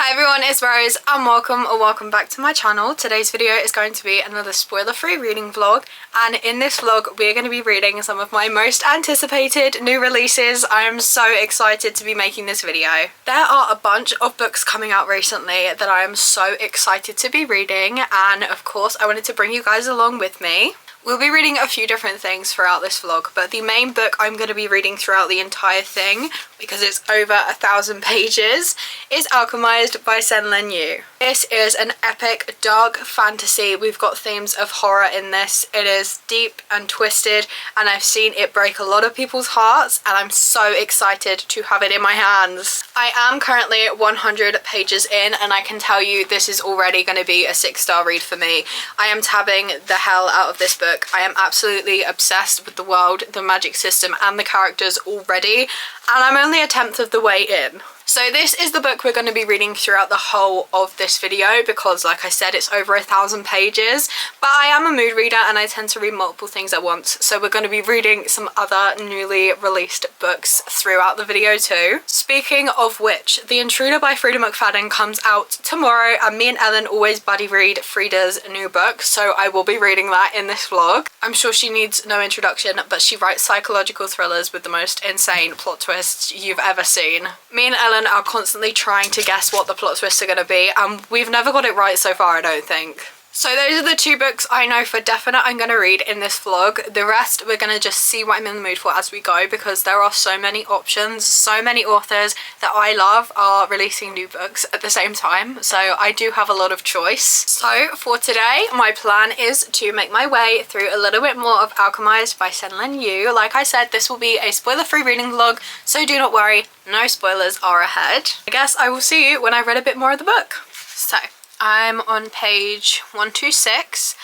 Hi everyone, it's Rose and welcome back to my channel. Today's video is going to be another spoiler-free reading vlog, and in this vlog we're going to be reading some of my most anticipated new releases. I am so excited to be making this video. There are a bunch of books coming out recently that I am so excited to be reading, and of course I wanted to bring you guys along with me. We'll be reading a few different things throughout this vlog, but the main book I'm going to be reading throughout the entire thing, because it's over 1,000 pages, is Alchemized by Sen-Lin Yu. This is an epic dark fantasy. We've got themes of horror in this. It is deep and twisted, and I've seen it break a lot of people's hearts, and I'm so excited to have it in my hands. I am currently 100 pages in, and I can tell you this is already going to be a 6-star read for me. I am tabbing the hell out of this book. I am absolutely obsessed with the world, the magic system, and the characters already, and I'm only a 10th of the way in. So this is the book we're going to be reading throughout the whole of this video because, like I said, it's over 1,000 pages, but I am a mood reader and I tend to read multiple things at once, so we're going to be reading some other newly released books throughout the video too. Speaking of which, The Intruder by Freida McFadden comes out tomorrow, and me and Ellen always buddy read Freida's new book, so I will be reading that in this vlog. I'm sure she needs no introduction, but she writes psychological thrillers with the most insane plot twists you've ever seen. Me and Ellen are constantly trying to guess what the plot twists are going to be, and we've never got it right so far, I don't think. So those are the two books I know for definite I'm going to read in this vlog. The rest we're going to just see what I'm in the mood for as we go, because there are so many options, so many authors that I love are releasing new books at the same time, so I do have a lot of choice. So for today, my plan is to make my way through a little bit more of Alchemized by Sen-Lin Yu. Like I said, this will be a spoiler-free reading vlog, so do not worry, no spoilers are ahead. I guess I will see you when I've read a bit more of the book. So I'm on page 126.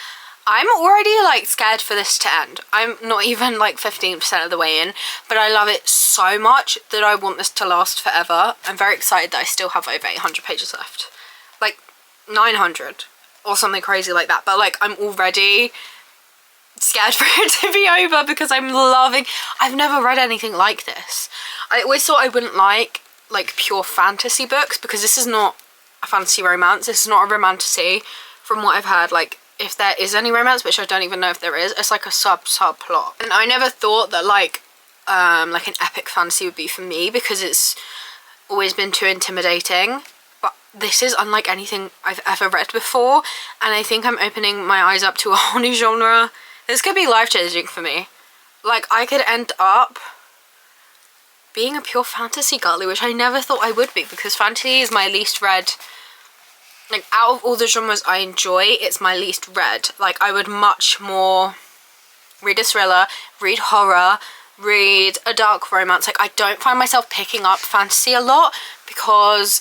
I'm already like scared for this to end. I'm not even like 15% of the way in, but I love it so much that I want this to last forever. I'm very excited that I still have over 800 pages left. Like 900 or something crazy like that, but like I'm already scared for it to be over because I'm loving. I've never read anything like this. I always thought I wouldn't like pure fantasy books because this is not a fantasy romance. This is not a romantasy from what I've heard. Like, if there is any romance, which I don't even know if there is, it's like a subplot. And I never thought that like an epic fantasy would be for me because it's always been too intimidating. But this is unlike anything I've ever read before, and I think I'm opening my eyes up to a whole new genre. This could be life-changing for me. Like, I could end up being a pure fantasy girly, which I never thought I would be, because fantasy is my least read. Like, out of all the genres I enjoy, it's my least read. Like, I would much more read a thriller, read horror, read a dark romance. Like, I don't find myself picking up fantasy a lot because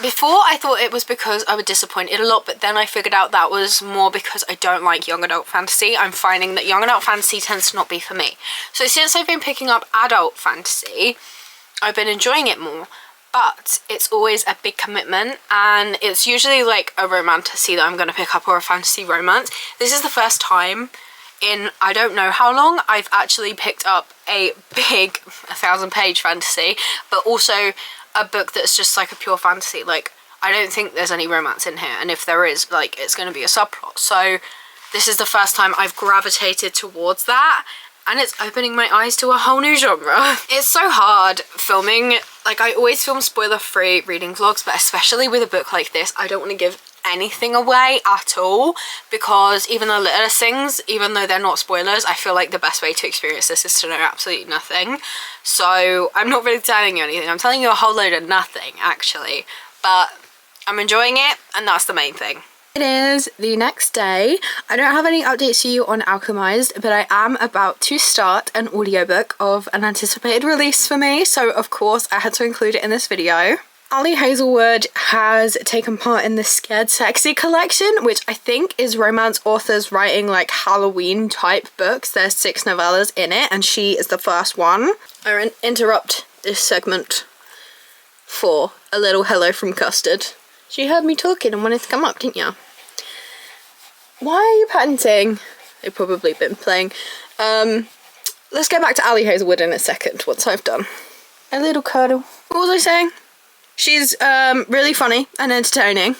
before I thought it was because I was disappointed a lot, but then I figured out that was more because I don't like young adult fantasy. I'm finding that young adult fantasy tends to not be for me. So since I've been picking up adult fantasy, I've been enjoying it more, but it's always a big commitment, and it's usually like a romantasy that I'm going to pick up, or a fantasy romance. This is the first time in I don't know how long I've actually picked up a big 1,000-page fantasy, but also a book that's just like a pure fantasy. Like, I don't think there's any romance in here, and if there is, like, it's going to be a subplot. So this is the first time I've gravitated towards that, and it's opening my eyes to a whole new genre. It's so hard filming. Like, I always film spoiler-free reading vlogs, but especially with a book like this, I don't want to give anything away at all, because even the littlest things, even though they're not spoilers, I feel like the best way to experience this is to know absolutely nothing. So I'm not really telling you anything. I'm telling you a whole load of nothing, actually, but I'm enjoying it, and that's the main thing. It is the next day. I don't have any updates for you on Alchemized, but I am about to start an audiobook of an anticipated release for me, so of course I had to include it in this video. Ali Hazelwood has taken part in the Scared Sexy collection, which I think is romance authors writing like Halloween type books. There's 6 novellas in it, and she is the first one. I interrupt this segment for a little hello from Custard. She heard me talking and wanted to come up, didn't you? Why are you panting? They've probably been playing. Let's get back to Ali Hazelwood in a second once I've done. A little cuddle. What was I saying? She's really funny and entertaining.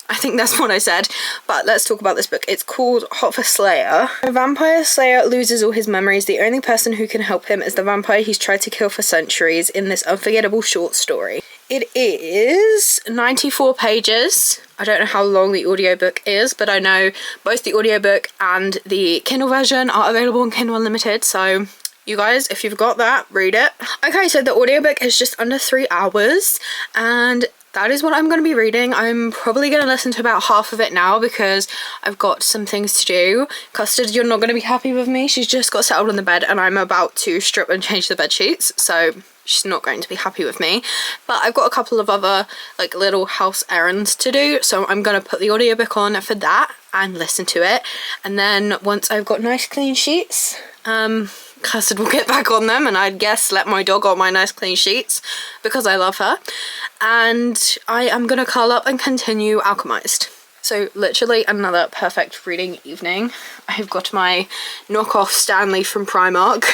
I think that's what I said, but let's talk about this book. It's called Hot for Slayer. A vampire slayer loses all his memories. The only person who can help him is the vampire he's tried to kill for centuries in this unforgettable short story. It is 94 pages. I don't know how long the audiobook is, but I know both the audiobook and the Kindle version are available on Kindle Unlimited, so you guys, if you've got that, read it. Okay, so the audiobook is just under 3 hours, and that is what I'm going to be reading. I'm probably going to listen to about half of it now because I've got some things to do. Custard, you're not going to be happy with me. She's just got settled in the bed and I'm about to strip and change the bed sheets, so she's not going to be happy with me. But I've got a couple of other like little house errands to do, so I'm going to put the audiobook on for that and listen to it. And then once I've got nice clean sheets, Custard will get back on them, and I'd guess let my dog on my nice clean sheets because I love her. And I am gonna curl up and continue Alchemized. So literally another perfect reading evening. I've got my knockoff Stanley from Primark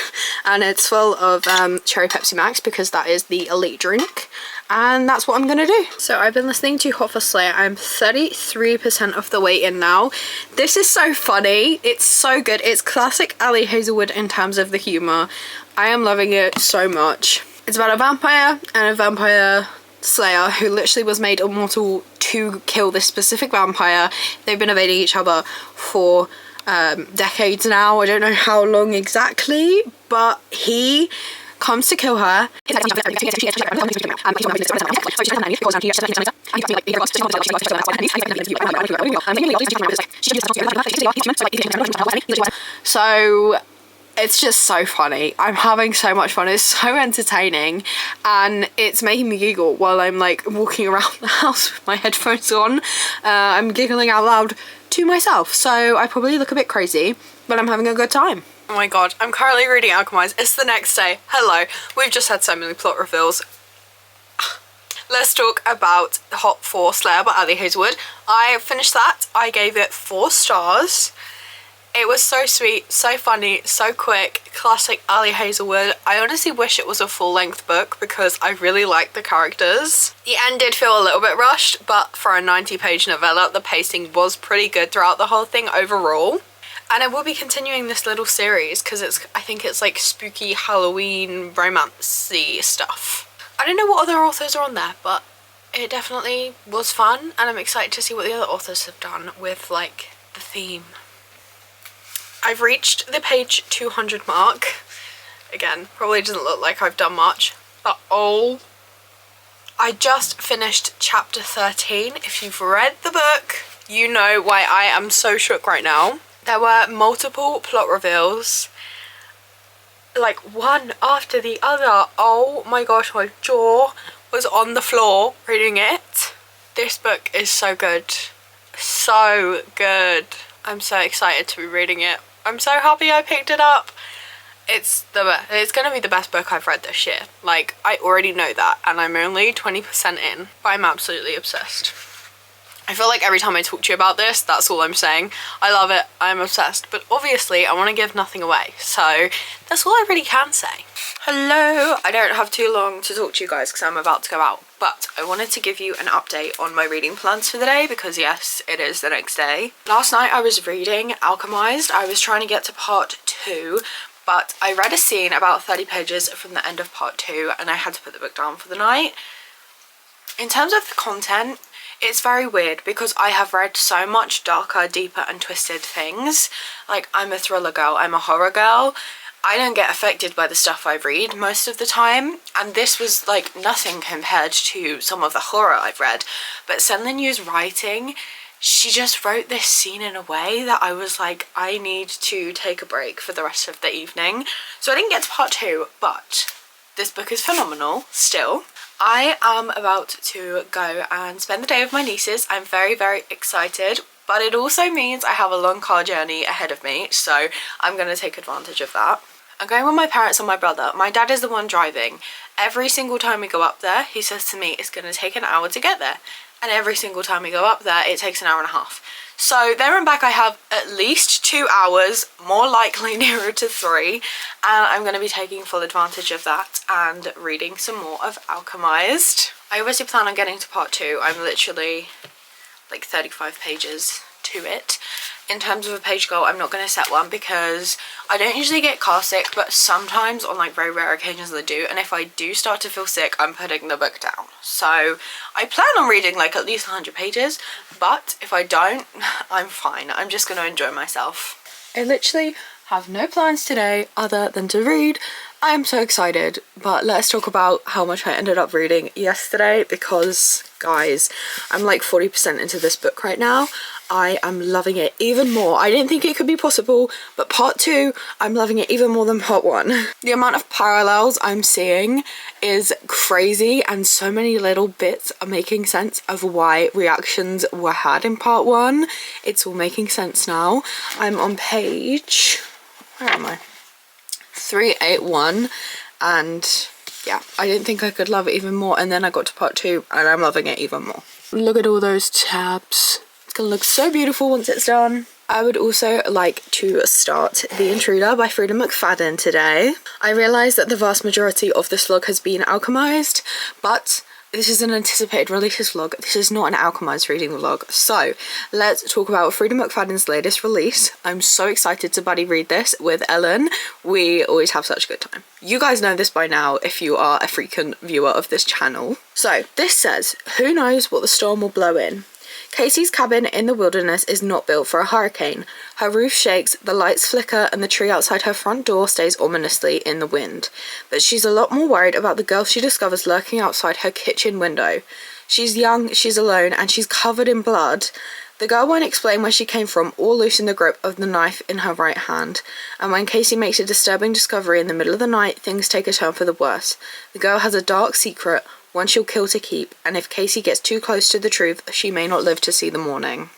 and it's full of cherry Pepsi Max because that is the elite drink, and that's what I'm gonna do. So I've been listening to Hot for Slayer. I'm 33% of the way in now. This is so funny. It's so good. It's classic Ali Hazelwood in terms of the humor. I am loving it so much. It's about a vampire and a vampire slayer who literally was made immortal to kill this specific vampire. They've been evading each other for decades now. I don't know how long exactly, but he comes to kill her. So it's just so funny. I'm having so much fun. It's so entertaining and it's making me giggle while I'm like walking around the house with my headphones on. I'm giggling out loud to myself, so I probably look a bit crazy, but I'm having a good time. Oh my god, I'm currently reading Alchemized. It's the next day. Hello. We've just had so many plot reveals. Let's talk about Hot for Slayer by Ali Hazelwood. I finished that. I gave it 4 stars. It was so sweet, so funny, so quick, classic Ali Hazelwood. I honestly wish it was a full-length book because I really liked the characters. The end did feel a little bit rushed, but for a 90-page novella, the pacing was pretty good throughout the whole thing overall. And I will be continuing this little series because I think it's like spooky Halloween romance-y stuff. I don't know what other authors are on there, but it definitely was fun, and I'm excited to see what the other authors have done with like the theme. I've reached the page 200 mark. Again, probably doesn't look like I've done much, but oh, I just finished chapter 13. If you've read the book, you know why I am so shook right now. There were multiple plot reveals, like one after the other. Oh my gosh, my jaw was on the floor reading it. This book is so good. So good. I'm so excited to be reading it. I'm so happy I picked it up. It's gonna be the best book I've read this year. Like, I already know that, and I'm only 20% in, but I'm absolutely obsessed. I feel like every time I talk to you about this, that's all I'm saying. I love it, I'm obsessed, but obviously I want to give nothing away, so that's all I really can say. Hello! I don't have too long to talk to you guys because I'm about to go out, but I wanted to give you an update on my reading plans for the day because yes, it is the next day. Last night I was reading Alchemized. I was trying to get to part 2, but I read a scene about 30 pages from the end of part 2 and I had to put the book down for the night. In terms of the content, it's very weird because I have read so much darker, deeper and twisted things. Like, I'm a thriller girl, I'm a horror girl. I don't get affected by the stuff I read most of the time, and this was like nothing compared to some of the horror I've read. But Senlin Yu's writing, she just wrote this scene in a way that I was like, I need to take a break for the rest of the evening. So I didn't get to part 2, but this book is phenomenal still. I am about to go and spend the day with my nieces. I'm very, very excited, but it also means I have a long car journey ahead of me, so I'm going to take advantage of that. I'm going with my parents and my brother. My dad is the one driving. Every single time we go up there, he says to me, it's going to take an hour to get there. And every single time we go up there, it takes an hour and a half. So there and back I have at least 2 hours, more likely nearer to 3, and I'm going to be taking full advantage of that and reading some more of Alchemized. I obviously plan on getting to part 2. I'm literally like 35 pages to it. In terms of a page goal, I'm not going to set one because I don't usually get car sick, but sometimes on like very rare occasions I do, and if I do start to feel sick, I'm putting the book down. So I plan on reading like at least 100 pages, but if I don't, I'm fine. I'm just going to enjoy myself. I literally have no plans today other than to read. I am so excited, but let's talk about how much I ended up reading yesterday because, guys, I'm like 40% into this book right now. I am loving it even more. I didn't think it could be possible, but part 2, I'm loving it even more than part 1. The amount of parallels I'm seeing is crazy, and so many little bits are making sense of why reactions were had in part 1. It's all making sense now. I'm on page... where am I? 381, and yeah, I didn't think I could love it even more, and then I got to part 2 and I'm loving it even more. Look at all those tabs. It's gonna look so beautiful once it's done. I would also like to start The Intruder by Freida McFadden today. I realise that the vast majority of this vlog has been alchemized, but this is an anticipated releases vlog. This is not an alchemized reading vlog. So let's talk about Freida McFadden's latest release. I'm so excited to buddy read this with Ellen. We always have such a good time. You guys know this by now if you are a frequent viewer of this channel. So this says, who knows what the storm will blow in? Casey's cabin in the wilderness is not built for a hurricane. Her roof shakes, the lights flicker, and the tree outside her front door stays ominously in the wind. But she's a lot more worried about the girl she discovers lurking outside her kitchen window. She's young, she's alone, and she's covered in blood. The girl won't explain where she came from or loosen the grip of the knife in her right hand. And when Casey makes a disturbing discovery in the middle of the night, things take a turn for the worse. The girl has a dark secret, one she'll kill to keep, and if Casey gets too close to the truth, she may not live to see the morning.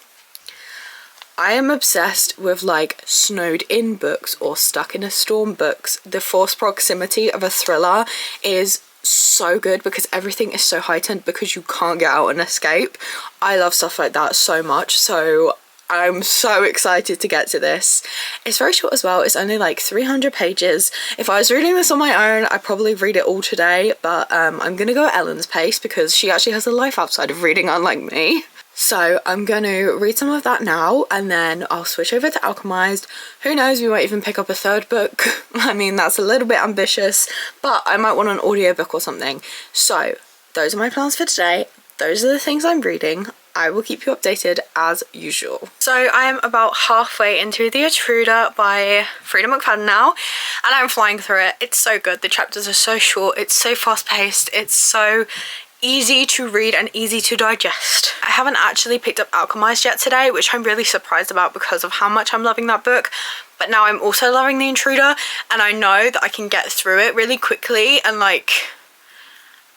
I am obsessed with like snowed in books or stuck in a storm books. The forced proximity of a thriller is so good because everything is so heightened because you can't get out and escape. I love stuff like that so much, so I'm so excited to get to this. It's very short as well. It's only like 300 pages. If I was reading this on my own, I'd probably read it all today, but I'm gonna go at Ellen's pace because she actually has a life outside of reading, unlike me. So I'm going to read some of that now, and then I'll switch over to Alchemized. Who knows, we might even pick up a third book. I mean, that's a little bit ambitious, but I might want an audiobook or something. So those are my plans for today. Those are the things I'm reading. I will keep you updated as usual. So I am about halfway into The Intruder by Freida McFadden now, and I'm flying through it. It's so good. The chapters are so short. It's so fast-paced. It's so easy to read and easy to digest. I haven't actually picked up Alchemized yet today, which I'm really surprised about because of how much I'm loving that book. But now I'm also loving The Intruder, and I know that I can get through it really quickly and like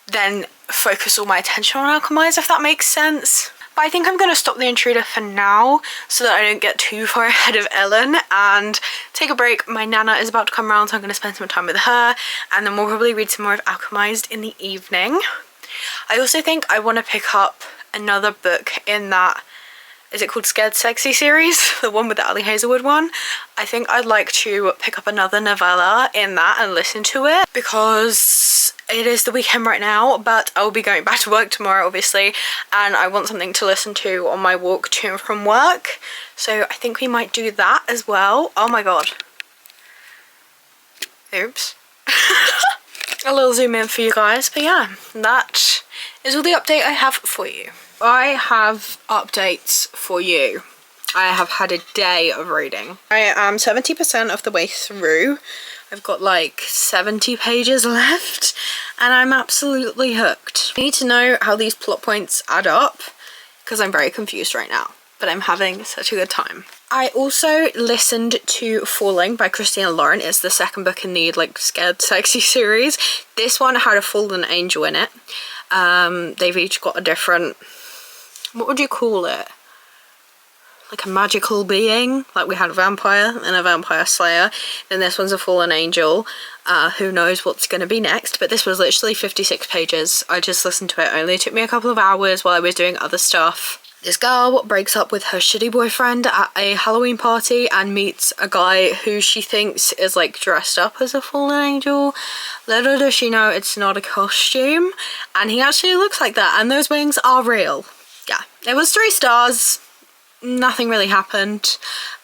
then focus all my attention on Alchemized, if that makes sense. But I think I'm going to stop The Intruder for now so that I don't get too far ahead of Ellen and take a break. My nana is about to come around, so I'm going to spend some time with her, and then we'll probably read some more of Alchemized in the evening. I also think I want to pick up another book in that, is it called Scared Sexy series? The one with the Ali Hazelwood one. I think I'd like to pick up another novella in that and listen to it because it is the weekend right now, but I'll be going back to work tomorrow obviously, and I want something to listen to on my walk to and from work. So I think we might do that as well. Oh my god. Oops. A little zoom in for you guys, but yeah, that is all the update I have for you. I have updates for you. I have had a day of reading. I am 70% of the way through. I've got like 70 pages left and I'm absolutely hooked. I need to know how these plot points add up because I'm very confused right now, but I'm having such a good time. I also listened to Falling by Christina Lauren. It's the second book in the like Scared Sexy series. This one had a fallen angel in it. They've each got a different, what would you call it? Like a magical being. Like we had a vampire and a vampire slayer. Then this one's a fallen angel. Who knows what's going to be next. But this was literally 56 pages. I just listened to it. It only took me a couple of hours while I was doing other stuff. This girl breaks up with her shitty boyfriend at a Halloween party and meets a guy who she thinks is like dressed up as a fallen angel. Little does she know it's not a costume, and he actually looks like that, and those wings are real. Yeah, it was 3 stars. Nothing really happened.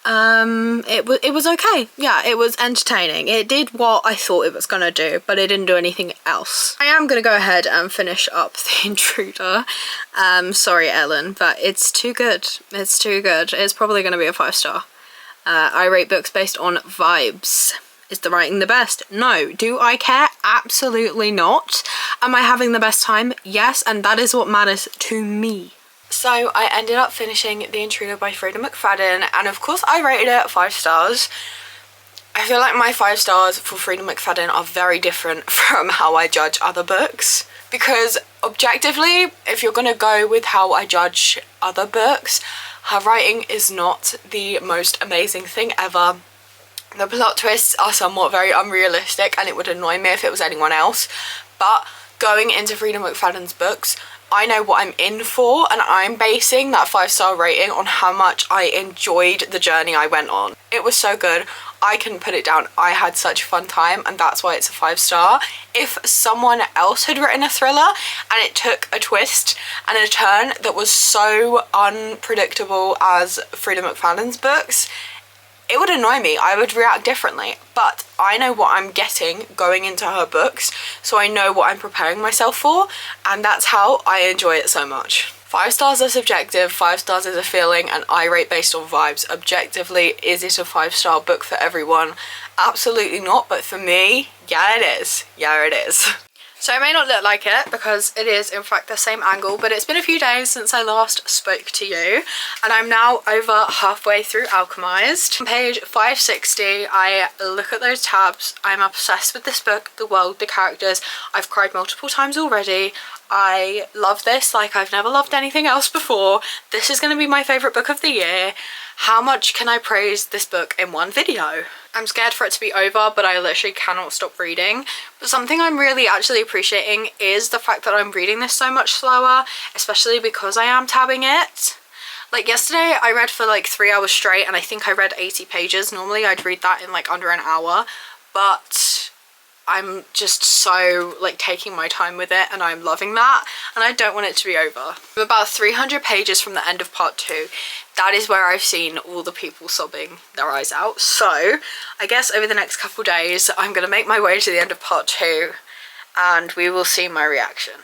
It was okay. Yeah, it was entertaining. It did what I thought it was gonna do, but it didn't do anything else. I am gonna go ahead and finish up The Intruder. Sorry Ellen, but it's too good. It's too good. It's probably gonna be a 5-star. I rate books based on vibes. Is the writing the best? No. Do I care? Absolutely not. Am I having the best time? Yes, and that is what matters to me. So I ended up finishing The Intruder by Freida McFadden, and of course I rated it 5 stars. I feel like my 5 stars for Freida McFadden are very different from how I judge other books, because objectively, if you're gonna go with how I judge other books, her writing is not the most amazing thing ever. The plot twists are somewhat very unrealistic, and it would annoy me if it was anyone else, but going into Freida McFadden's books, I know what I'm in for, and I'm basing that 5-star rating on how much I enjoyed the journey I went on. It was so good. I couldn't put it down. I had such a fun time, and that's why it's a 5-star. If someone else had written a thriller and it took a twist and a turn that was so unpredictable as Freida McFadden's books, it would annoy me. I would react differently, but I know what I'm getting going into her books, so I know what I'm preparing myself for, and that's how I enjoy it so much. 5 stars are subjective, 5 stars is a feeling, and I rate based on vibes. Objectively, is it a 5-star book for everyone? Absolutely not, but for me, yeah it is. Yeah it is. So it may not look like it because it is in fact the same angle, but it's been a few days since I last spoke to you, and I'm now over halfway through Alchemized. On page 560, I look at those tabs. I'm obsessed with this book, the world, the characters. I've cried multiple times already. I love this like I've never loved anything else before. This is going to be my favourite book of the year. How much can I praise this book in one video? I'm scared for it to be over, but I literally cannot stop reading. But something I'm really actually appreciating is the fact that I'm reading this so much slower, especially because I am tabbing it. Like yesterday I read for like 3 hours straight, and I think I read 80 pages. Normally I'd read that in like under an hour, but I'm just so like taking my time with it, and I'm loving that, and I don't want it to be over. I'm about 300 pages from the end of part 2. That is where I've seen all the people sobbing their eyes out. So I guess over the next couple days I'm gonna make my way to the end of part 2 and we will see my reaction.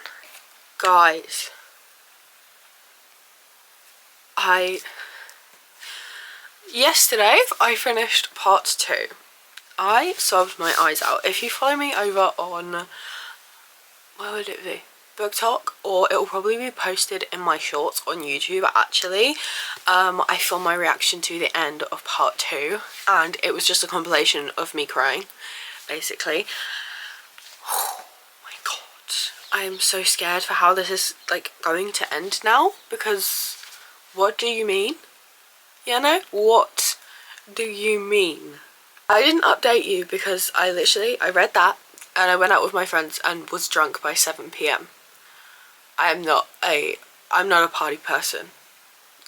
Guys, yesterday I finished part 2. I sobbed my eyes out. If you follow me over on, where would it be? BookTok, or it will probably be posted in my shorts on YouTube actually. I filmed my reaction to the end of part 2, and it was just a compilation of me crying, basically. Oh my god. I am so scared for how this is like going to end now, because what do you mean? You know? What do you mean? I didn't update you because I read that and I went out with my friends and was drunk by 7 PM. I'm not a party person.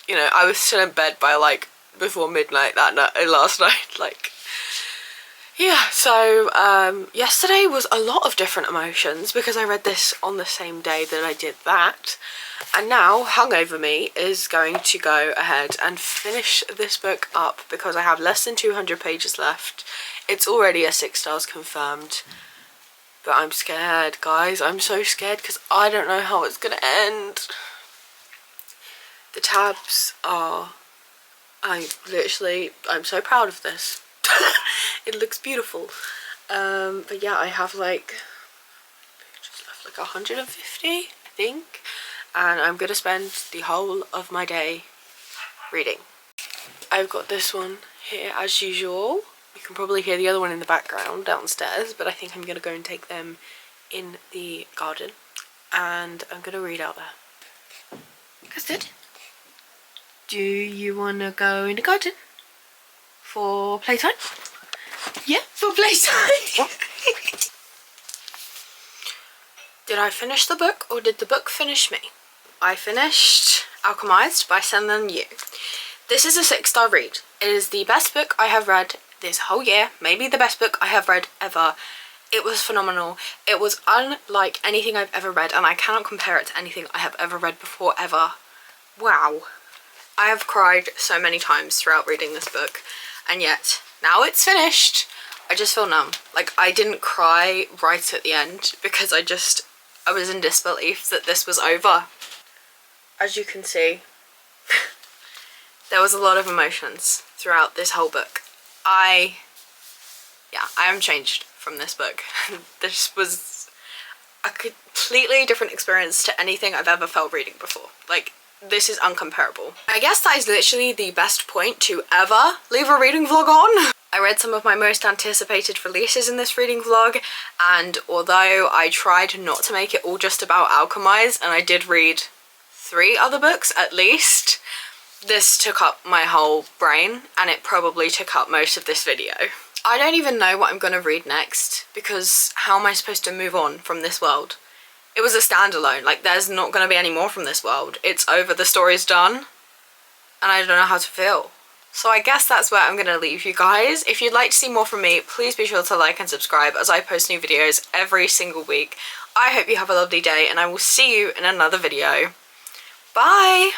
You know, I was still in bed by like before midnight that night, last night, like, yeah. So yesterday was a lot of different emotions because I read this on the same day that I did that, and now hungover me is going to go ahead and finish this book up because I have less than 200 pages left. It's already a 6 stars confirmed. But I'm scared, guys. I'm so scared because I don't know how it's gonna end. The tabs are... I'm so proud of this. It looks beautiful. But yeah, I have like... just left like 150, I think. And I'm gonna spend the whole of my day reading. I've got this one here as usual. You can probably hear the other one in the background downstairs, but I think I'm going to go and take them in the garden, and I'm going to read out there. Custard, do you want to go in the garden for playtime? Yeah, for playtime. Did I finish the book or did the book finish me? I finished Alchemized by Senlin Yu. This is a 6-star read. It is the best book I have read this whole year, maybe the best book I have read ever. It was phenomenal. It was unlike anything I've ever read, and I cannot compare it to anything I have ever read before, ever. Wow. I have cried so many times throughout reading this book, and yet now it's finished. I just feel numb. Like, I didn't cry right at the end because I was in disbelief that this was over. As you can see, there was a lot of emotions throughout this whole book. I am changed from this book. This was a completely different experience to anything I've ever felt reading before. Like, this is uncomparable. I guess that is literally the best point to ever leave a reading vlog on. I read some of my most anticipated releases in this reading vlog, and although I tried not to make it all just about Alchemized, and I did read 3 other books at least, this took up my whole brain, and it probably took up most of this video. I don't even know what I'm gonna read next, because how am I supposed to move on from this world? It was a standalone, like there's not gonna be any more from this world. It's over, the story's done, and I don't know how to feel. So I guess that's where I'm gonna leave you guys. If you'd like to see more from me, please be sure to like and subscribe as I post new videos every single week. I hope you have a lovely day, and I will see you in another video. Bye!